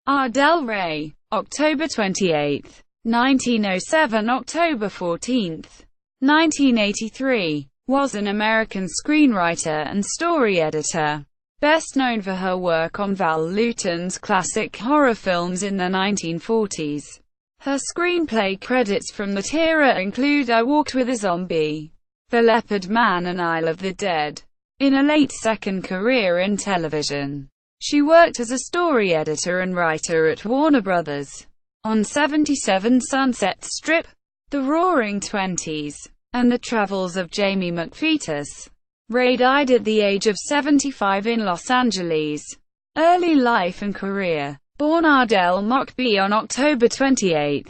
Ardel Wray, October 28, 1907 – October 14, 1983, was an American screenwriter and story editor, best known for her work on Val Lewton's classic horror films in the 1940s. Her screenplay credits from that era include I Walked with a Zombie, The Leopard Man and Isle of the Dead. In a late second career in television, she worked as a story editor and writer at Warner Brothers, on 77 Sunset Strip, The Roaring Twenties, and The Travels of Jaimie McPheeters.Wray died at the age of 75 in Los Angeles. Early life and career. Born Ardel Wray on October 28,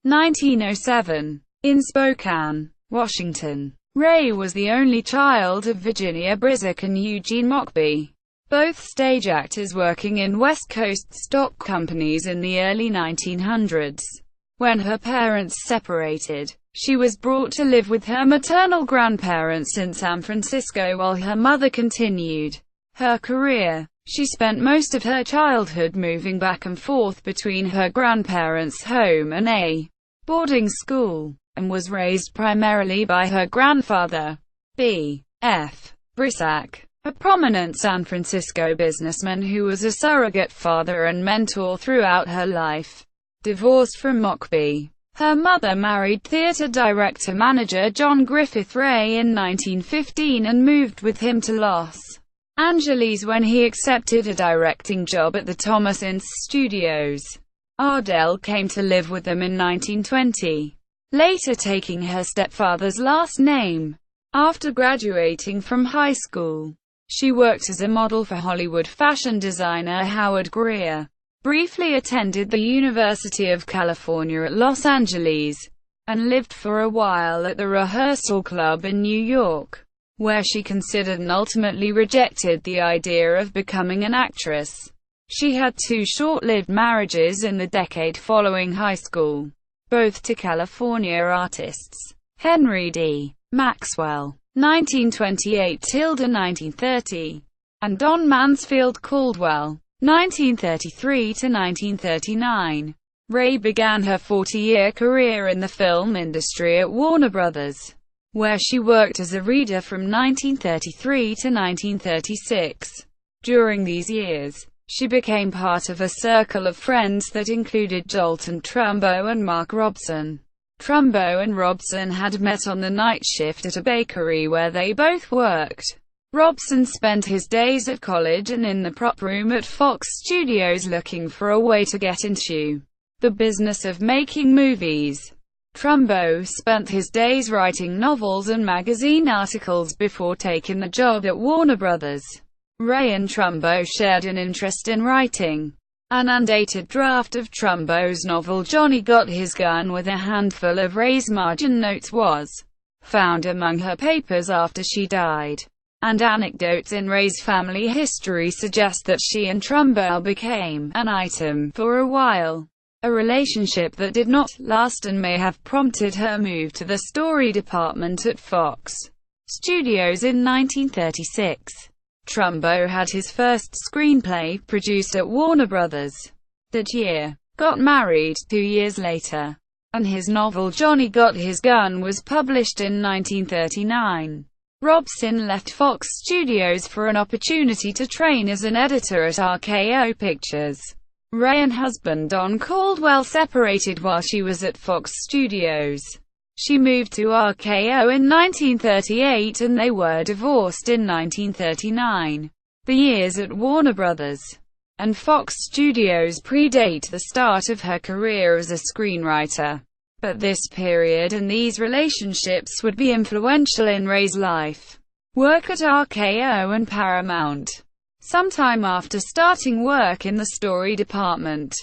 1907, in Spokane, Washington. Wray was the only child of Virginia Brizik and Eugene Wray, both stage actors working in West Coast stock companies in the early 1900s. When her parents separated, she was brought to live with her maternal grandparents in San Francisco while her mother continued her career. She spent most of her childhood moving back and forth between her grandparents' home and a boarding school, and was raised primarily by her grandfather, B.F. Brizik, a prominent San Francisco businessman who was a surrogate father and mentor throughout her life. Divorced from Wray, her mother married theater director-manager John Griffith Ray in 1915 and moved with him to Los Angeles when he accepted a directing job at the Thomas Ince Studios. Ardel came to live with them in 1920, later taking her stepfather's last name. After graduating from high school, she worked as a model for Hollywood fashion designer Howard Greer, briefly attended the University of California at Los Angeles, and lived for a while at the Rehearsal Club in New York, where she considered and ultimately rejected the idea of becoming an actress. She had two short-lived marriages in the decade following high school, both to California artists, Henry D. Maxwell, 1928–1930, and Don Mansfield Caldwell, 1933–1939. Wray began her 40-year career in the film industry at Warner Brothers, where she worked as a reader from 1933 to 1936. During these years, she became part of a circle of friends that included Jolton Trumbo and Mark Robson. Trumbo and Robson had met on the night shift at a bakery where they both worked. Robson spent his days at college and in the prop room at Fox Studios looking for a way to get into the business of making movies. Trumbo spent his days writing novels and magazine articles before taking the job at Warner Brothers. Wray and Trumbo shared an interest in writing. An undated draft of Trumbo's novel Johnny Got His Gun with a handful of Wray's margin notes was found among her papers after she died, and anecdotes in Wray's family history suggest that she and Trumbo became an item for a while, a relationship that did not last and may have prompted her move to the story department at Fox Studios in 1936. Trumbo had his first screenplay produced at Warner Brothers that year, got married 2 years later, and his novel Johnny Got His Gun was published in 1939. Robson left Fox Studios for an opportunity to train as an editor at RKO Pictures. Wray and husband Don Caldwell separated while she was at Fox Studios. She moved to RKO in 1938 and they were divorced in 1939. The years at Warner Brothers and Fox Studios predate the start of her career as a screenwriter, but this period and these relationships would be influential in Wray's life. Work at RKO and Paramount. Sometime after starting work in the story department,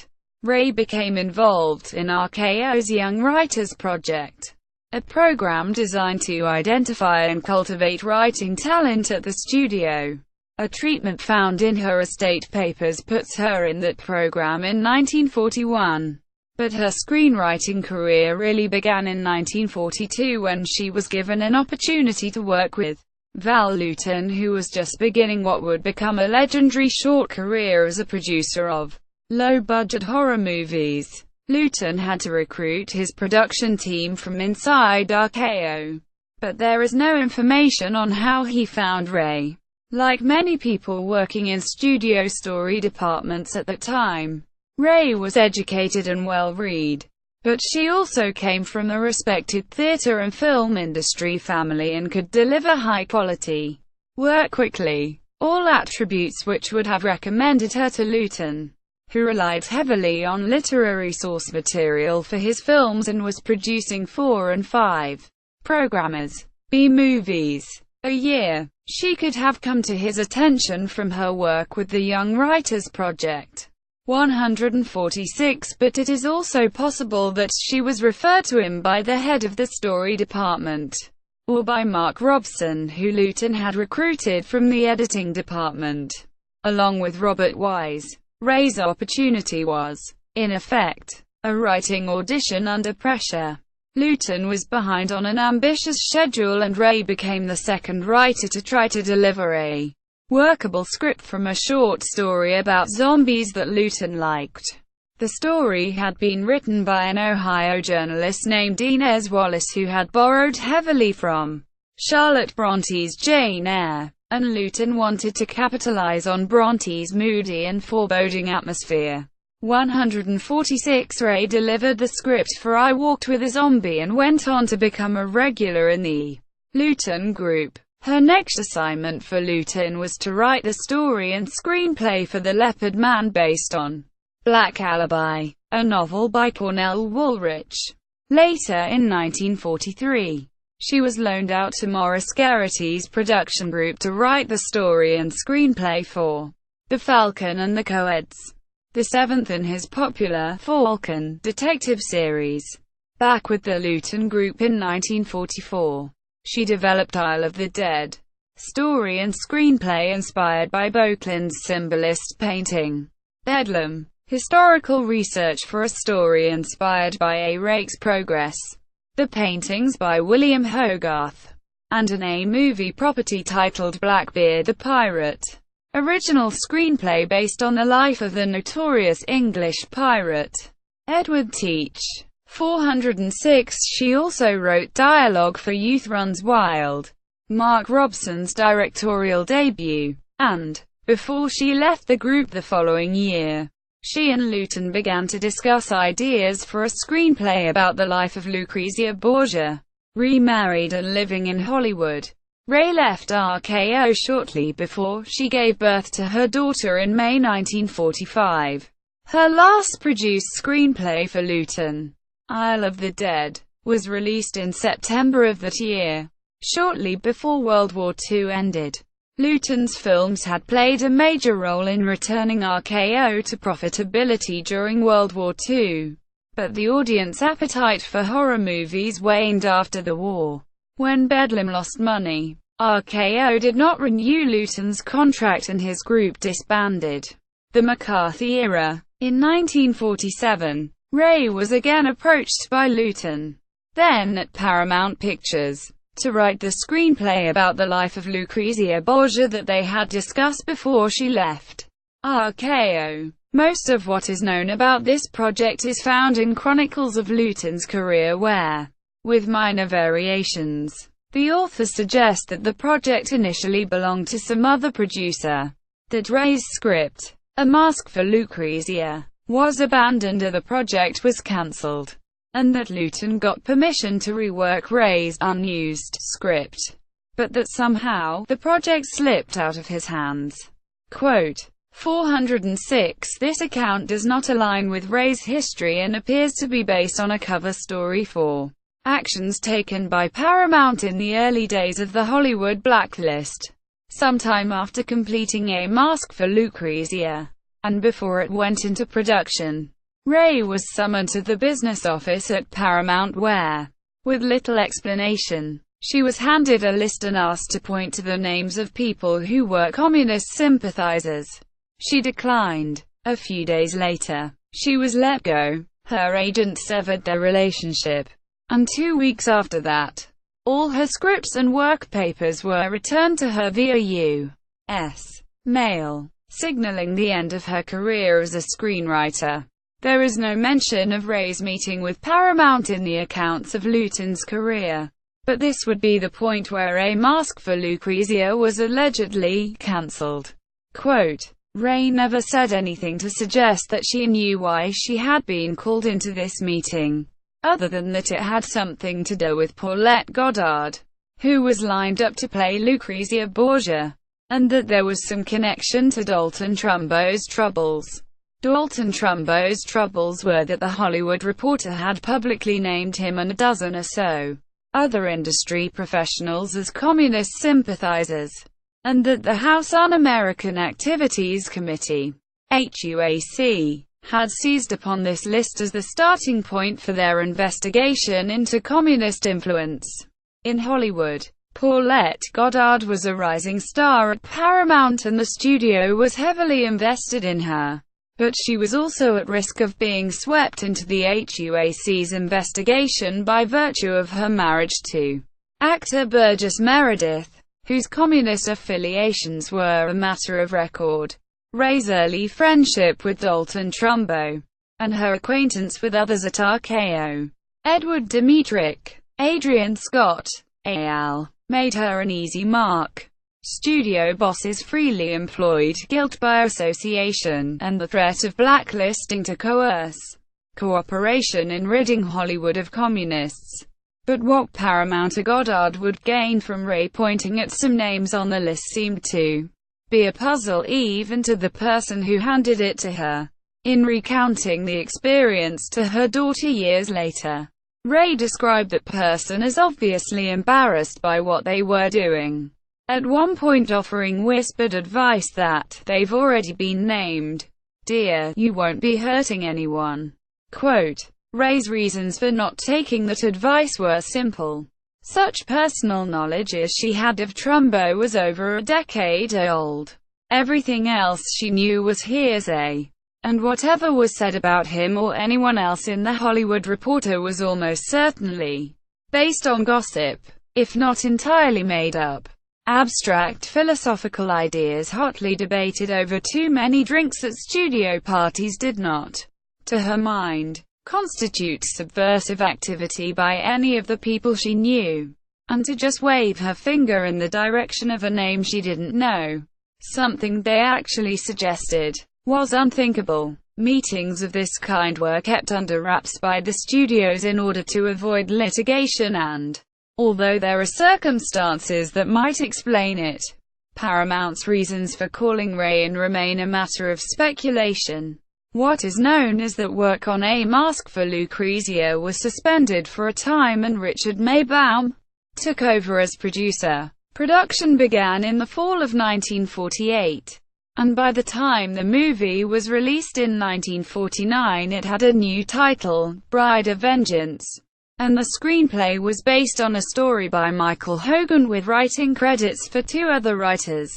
Wray became involved in RKO's Young Writers Project, a program designed to identify and cultivate writing talent at the studio. A treatment found in her estate papers puts her in that program in 1941. But her screenwriting career really began in 1942 when she was given an opportunity to work with Val Lewton, who was just beginning what would become a legendary short career as a producer of low-budget horror movies. Luton had to recruit his production team from inside RKO. But there is no information on how he found Wray. Like many people working in studio story departments at the time, Wray was educated and well-read. But she also came from a respected theatre and film industry family and could deliver high-quality work quickly. All attributes which would have recommended her to Luton, who relied heavily on literary source material for his films and was producing 4 and 5 programmers, B-movies, a year. She could have come to his attention from her work with the Young Writers Project 146, but it is also possible that she was referred to him by the head of the story department, or by Mark Robson, who Luton had recruited from the editing department. Along with Robert Wise, Wray's opportunity was, in effect, a writing audition under pressure. Luton was behind on an ambitious schedule and Wray became the second writer to try to deliver a workable script from a short story about zombies that Luton liked. The story had been written by an Ohio journalist named Inez Wallace who had borrowed heavily from Charlotte Bronte's Jane Eyre, and Luton wanted to capitalize on Bronte's moody and foreboding atmosphere. 146 Wray delivered the script for I Walked with a Zombie and went on to become a regular in the Luton Group. Her next assignment for Luton was to write the story and screenplay for The Leopard Man based on Black Alibi, a novel by Cornell Woolrich. Later in 1943, she was loaned out to Maurice Geraghty's production group to write the story and screenplay for The Falcon and the Coeds, the seventh in his popular Falcon detective series. Back with the Luton Group in 1944, she developed Isle of the Dead, story and screenplay inspired by Beauclerk's symbolist painting, Bedlam. Historical research for a story inspired by A. Rake's Progress, the paintings by William Hogarth, and an A-movie property titled Blackbeard the Pirate. Original screenplay based on the life of the notorious English pirate, Edward Teach. 406 She also wrote dialogue for Youth Runs Wild, Mark Robson's directorial debut, and, before she left the group the following year, she and Luton began to discuss ideas for a screenplay about the life of Lucrezia Borgia. Remarried and living in Hollywood, Wray left RKO shortly before she gave birth to her daughter in May 1945. Her last produced screenplay for Luton, Isle of the Dead, was released in September of that year, shortly before World War II ended. Luton's films had played a major role in returning RKO to profitability during World War II, but the audience appetite for horror movies waned after the war. When Bedlam lost money, RKO did not renew Luton's contract and his group disbanded. The Mccarthy Era. In 1947, Wray was again approached by Luton, then at Paramount Pictures, to write the screenplay about the life of Lucrezia Borgia that they had discussed before she left RKO. Most of what is known about this project is found in chronicles of Luton's career where, with minor variations, the authors suggest that the project initially belonged to some other producer, that Wray's script, A Mask for Lucrezia, was abandoned or the project was cancelled, and that Luton got permission to rework Wray's unused script, but that somehow, the project slipped out of his hands. Quote, 406 This account does not align with Wray's history and appears to be based on a cover story for actions taken by Paramount in the early days of the Hollywood blacklist, sometime after completing A Mask for Lucrezia, and before it went into production. Wray was summoned to the business office at Paramount where, with little explanation, she was handed a list and asked to point to the names of people who were communist sympathizers. She declined. A few days later, she was let go. Her agent severed their relationship, and 2 weeks after that, all her scripts and work papers were returned to her via U.S. mail. signaling the end of her career as a screenwriter. There is no mention of Wray's meeting with Paramount in the accounts of Luton's career, but this would be the point where A Mask for Lucrezia was allegedly cancelled. Quote, Wray never said anything to suggest that she knew why she had been called into this meeting, other than that it had something to do with Paulette Goddard, who was lined up to play Lucrezia Borgia, and that there was some connection to Dalton Trumbo's troubles. Dalton Trumbo's troubles were that the Hollywood Reporter had publicly named him and a dozen or so other industry professionals as communist sympathizers, and that the House Un-American Activities Committee, HUAC, had seized upon this list as the starting point for their investigation into communist influence in Hollywood. Paulette Goddard was a rising star at Paramount and the studio was heavily invested in her. But she was also at risk of being swept into the HUAC's investigation by virtue of her marriage to actor Burgess Meredith, whose communist affiliations were a matter of record. Wray's early friendship with Dalton Trumbo, and her acquaintance with others at RKO, Edward Dmytryk, Adrian Scott, al., made her an easy mark. Studio bosses freely employed guilt by association, and the threat of blacklisting to coerce cooperation in ridding Hollywood of communists. But what Paramount or Goddard would gain from Wray pointing at some names on the list seemed to be a puzzle even to the person who handed it to her. In recounting the experience to her daughter years later, Wray described that person as obviously embarrassed by what they were doing, at one point offering whispered advice that, "They've already been named. Dear, you won't be hurting anyone." Quote, Wray's reasons for not taking that advice were simple. Such personal knowledge as she had of Trumbo was over a decade old. Everything else she knew was hearsay, and whatever was said about him or anyone else in the Hollywood Reporter was almost certainly based on gossip, if not entirely made up. Abstract philosophical ideas hotly debated over too many drinks at studio parties did not, to her mind, constitute subversive activity by any of the people she knew. And to just wave her finger in the direction of a name she didn't know, something they actually suggested, was unthinkable. Meetings of this kind were kept under wraps by the studios in order to avoid litigation and, although there are circumstances that might explain it, Paramount's reasons for calling Wray in remain a matter of speculation. What is known is that work on A Mask for Lucrezia was suspended for a time and Richard Maybaum took over as producer. Production began in the fall of 1948, and by the time the movie was released in 1949 it had a new title, Bride of Vengeance, and the screenplay was based on a story by Michael Hogan with writing credits for two other writers,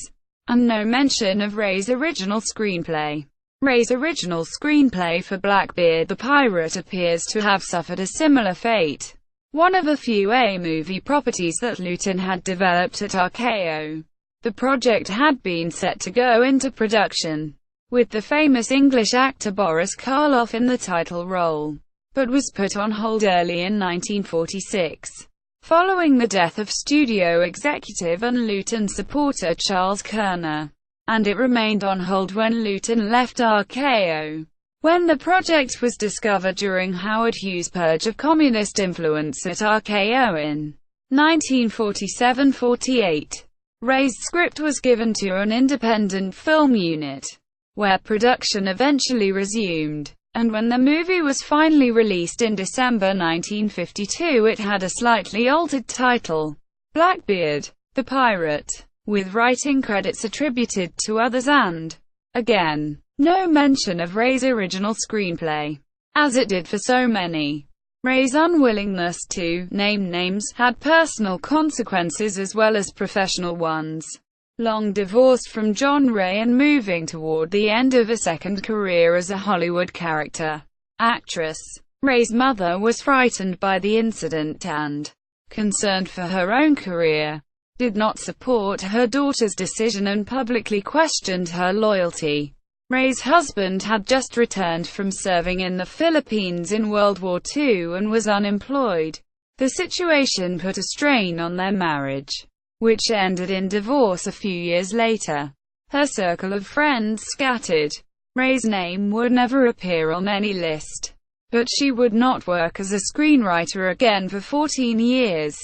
and no mention of Wray's original screenplay. Wray's original screenplay for Blackbeard the Pirate appears to have suffered a similar fate. One of a few A-movie properties that Luton had developed at RKO. The project had been set to go into production, with the famous English actor Boris Karloff in the title role, but was put on hold early in 1946, following the death of studio executive and Luton supporter Charles Kerner, and it remained on hold when Luton left RKO. When the project was discovered during Howard Hughes' purge of communist influence at RKO in 1947–48, Wray's script was given to an independent film unit, where production eventually resumed. And when the movie was finally released in December 1952 it had a slightly altered title, Blackbeard the Pirate, with writing credits attributed to others and, again, no mention of Wray's original screenplay. As it did for so many, Wray's unwillingness to name names had personal consequences as well as professional ones. Long divorced from John Wray and moving toward the end of a second career as a Hollywood character actress, Wray's mother was frightened by the incident and concerned for her own career. did not support her daughter's decision and publicly questioned her loyalty. Wray's husband had just returned from serving in the Philippines in World War II and was unemployed. The situation put a strain on their marriage, which ended in divorce a few years later. Her circle of friends scattered. Wray's name would never appear on any list, but she would not work as a screenwriter again for 14 years,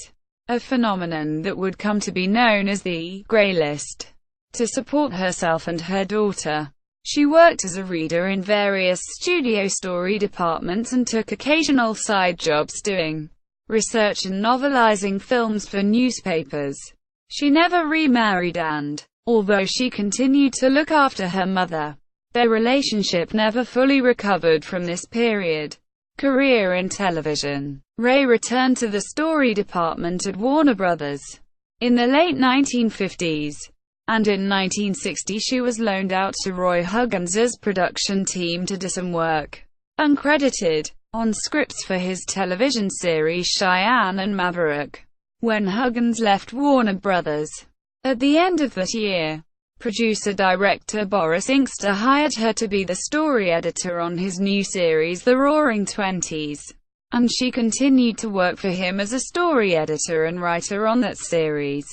a phenomenon that would come to be known as the Grey List. To support herself and her daughter, she worked as a reader in various studio story departments and took occasional side jobs doing research and novelizing films for newspapers. She never remarried and, although she continued to look after her mother, their relationship never fully recovered from this period. Career in television. Wray returned to the story department at Warner Brothers in the late 1950s, and in 1960 she was loaned out to Roy Huggins's production team to do some work, uncredited, on scripts for his television series Cheyenne and Maverick. When Huggins left Warner Brothers at the end of that year, producer-director Boris Inkster hired her to be the story editor on his new series The Roaring Twenties, and she continued to work for him as a story editor and writer on that series,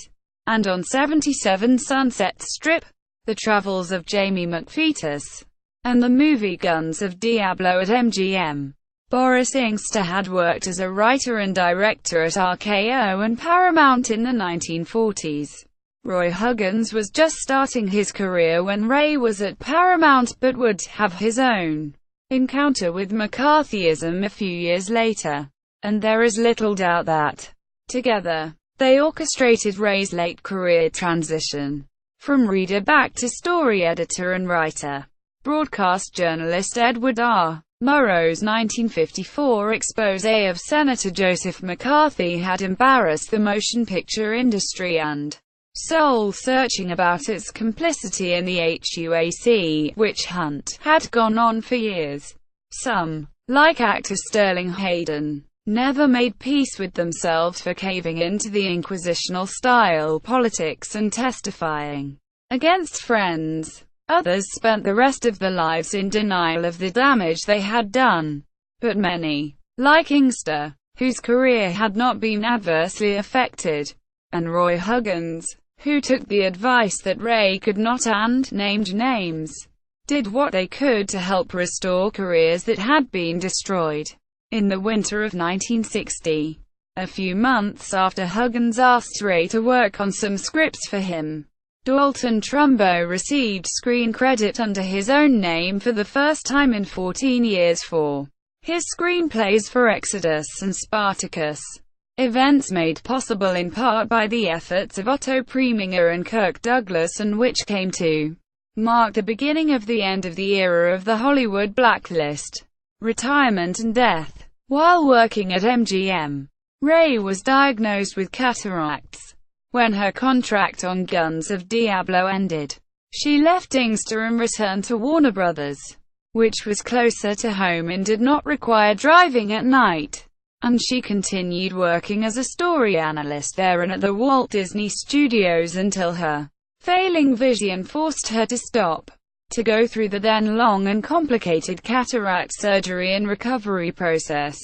and on 77 Sunset Strip, The Travels of Jaimie McPheeters, and the movie Guns of Diablo at MGM. Boris Inkster had worked as a writer and director at RKO and Paramount in the 1940s. Roy Huggins was just starting his career when Wray was at Paramount, but would have his own encounter with McCarthyism a few years later, and there is little doubt that, together, they orchestrated Wray's late career transition from reader back to story editor and writer. Broadcast journalist Edward R. Murrow's 1954 exposé of Senator Joseph McCarthy had embarrassed the motion picture industry and soul-searching about its complicity in the HUAC, witch hunt, had gone on for years. Some, like actor Sterling Hayden, never made peace with themselves for caving into the inquisitional-style politics and testifying against friends. Others spent the rest of their lives in denial of the damage they had done. But many, like Inkster, whose career had not been adversely affected, and Roy Huggins, who took the advice that Wray could not and named names, did what they could to help restore careers that had been destroyed. In the winter of 1960, a few months after Huggins asked Wray to work on some scripts for him, Dalton Trumbo received screen credit under his own name for the first time in 14 years for his screenplays for Exodus and Spartacus. Events made possible in part by the efforts of Otto Preminger and Kirk Douglas, and which came to mark the beginning of the end of the era of the Hollywood blacklist, retirement and death. While working at MGM, Wray was diagnosed with cataracts. When her contract on Guns of Diablo ended, she left Inkster and returned to Warner Brothers, which was closer to home and did not require driving at night. And she continued working as a story analyst there and at the Walt Disney Studios until her failing vision forced her to stop, to go through the then long and complicated cataract surgery and recovery process.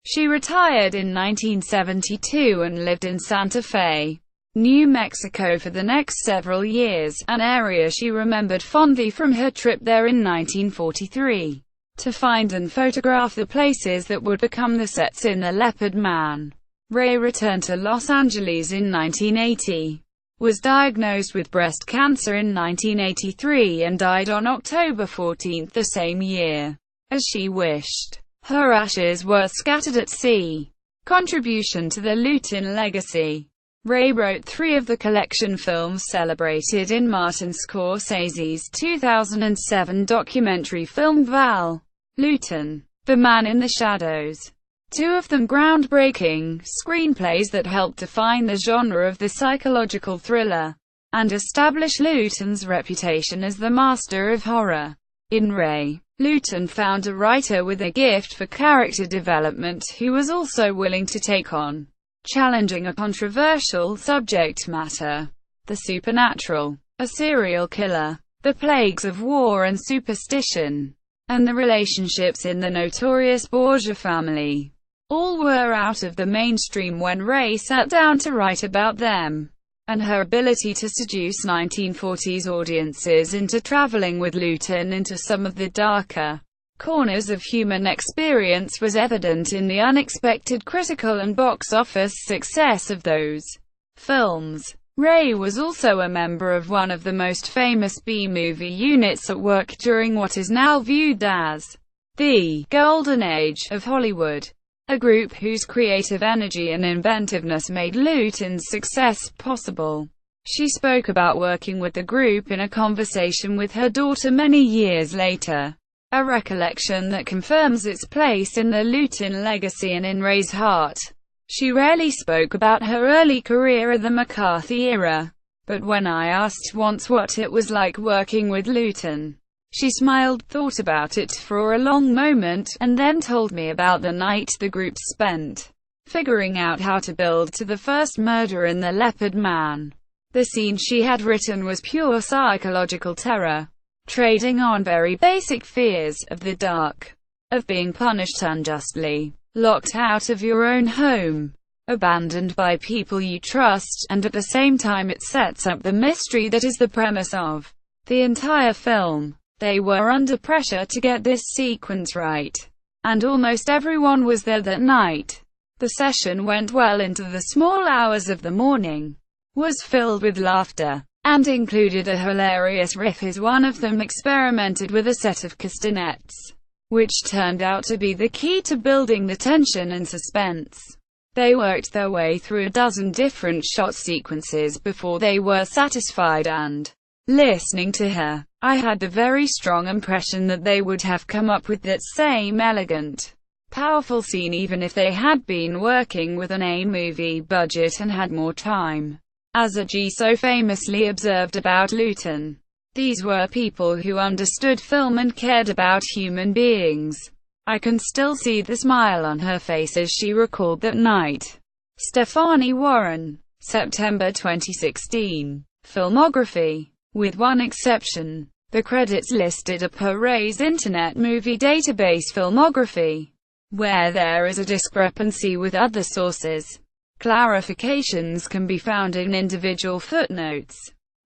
She retired in 1972 and lived in Santa Fe, New Mexico for the next several years, an area she remembered fondly from her trip there in 1943. To find and photograph the places that would become the sets in The Leopard Man. Wray returned to Los Angeles in 1980, was diagnosed with breast cancer in 1983 and died on October 14 the same year. As she wished, her ashes were scattered at sea. Contribution to the Luton legacy. Wray wrote 3 of the collection films celebrated in Martin Scorsese's 2007 documentary film Val Lewton, The Man in the Shadows. 2 of them groundbreaking screenplays that helped define the genre of the psychological thriller, and establish Lewton's reputation as the master of horror. In Wray, Lewton found a writer with a gift for character development who was also willing to take on challenging a controversial subject matter, the supernatural, a serial killer, the plagues of war and superstition, and the relationships in the notorious Borgia family. All were out of the mainstream when Wray sat down to write about them, and her ability to seduce 1940s audiences into traveling with Luton into some of the darker corners of human experience was evident in the unexpected critical and box office success of those films. Wray was also a member of one of the most famous B-movie units at work during what is now viewed as the Golden Age of Hollywood, a group whose creative energy and inventiveness made Luton's success possible. She spoke about working with the group in a conversation with her daughter many years later, a recollection that confirms its place in the Luton legacy and in Wray's heart. She rarely spoke about her early career at the Mccarthy Era, but when I asked once what it was like working with Luton, she smiled, thought about it for a long moment, and then told me about the night the group spent figuring out how to build to the first murder in the Leopard Man. The scene she had written was pure psychological terror, trading on very basic fears of the dark, of being punished unjustly, locked out of your own home, abandoned by people you trust, and at the same time it sets up the mystery that is the premise of the entire film. They were under pressure to get this sequence right, and almost everyone was there that night. The session went well into the small hours of the morning, was filled with laughter, and included a hilarious riff as one of them experimented with a set of castanets, which turned out to be the key to building the tension and suspense. They worked their way through a dozen different shot sequences before they were satisfied, and listening to her, I had the very strong impression that they would have come up with that same elegant, powerful scene even if they had been working with an A-movie budget and had more time. As A.G. so famously observed about Luton, these were people who understood film and cared about human beings. I can still see the smile on her face as she recalled that night. Stephanie Warren, September 2016. Filmography. With one exception, the credits listed are per Wray's Internet Movie Database Filmography, where there is a discrepancy with other sources. Clarifications can be found in individual footnotes.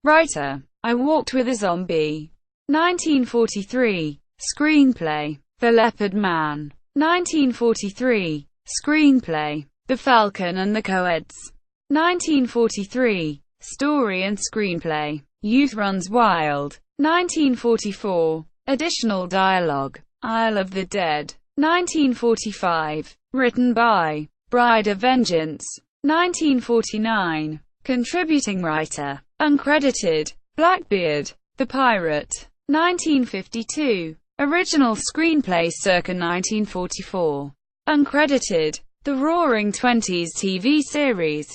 Writer: I Walked with a Zombie. 1943. Screenplay: The Leopard Man. 1943. Screenplay: The Falcon and the Coeds. 1943. Story and screenplay: Youth Runs Wild. 1944. Additional dialogue: Isle of the Dead. 1945. Written by Bride of Vengeance. 1949. Contributing writer: Uncredited. Blackbeard, The Pirate. 1952. Original screenplay circa 1944. Uncredited. The Roaring Twenties TV series.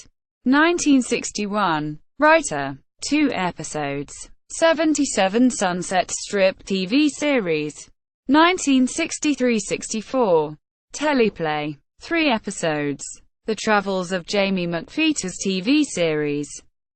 1961. Writer: 2 episodes. 77 Sunset Strip TV series. 1963-64. Teleplay. 3 episodes. The Travels of Jaimie McPheeters TV series.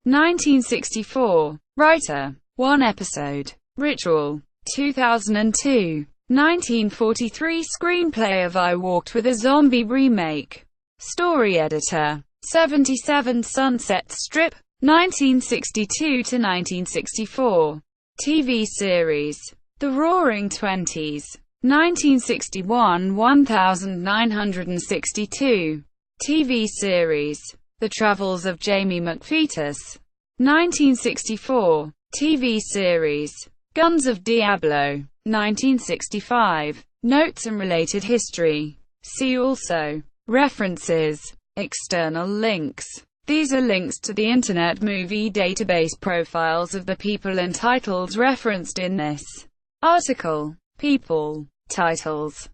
1964. Writer: 1 episode. Ritual. 2002. 1943 Screenplay of I Walked with a Zombie remake. Story editor. 77 Sunset Strip. 1962-1964. TV series. The Roaring Twenties. 1961 1962. TV series. The Travels of Jaimie McPheeters. 1964. TV series. Guns of Diablo. 1965. Notes and related history. See also. References. External links. These are links to the Internet Movie Database profiles of the people and titles referenced in this article. People. Titles.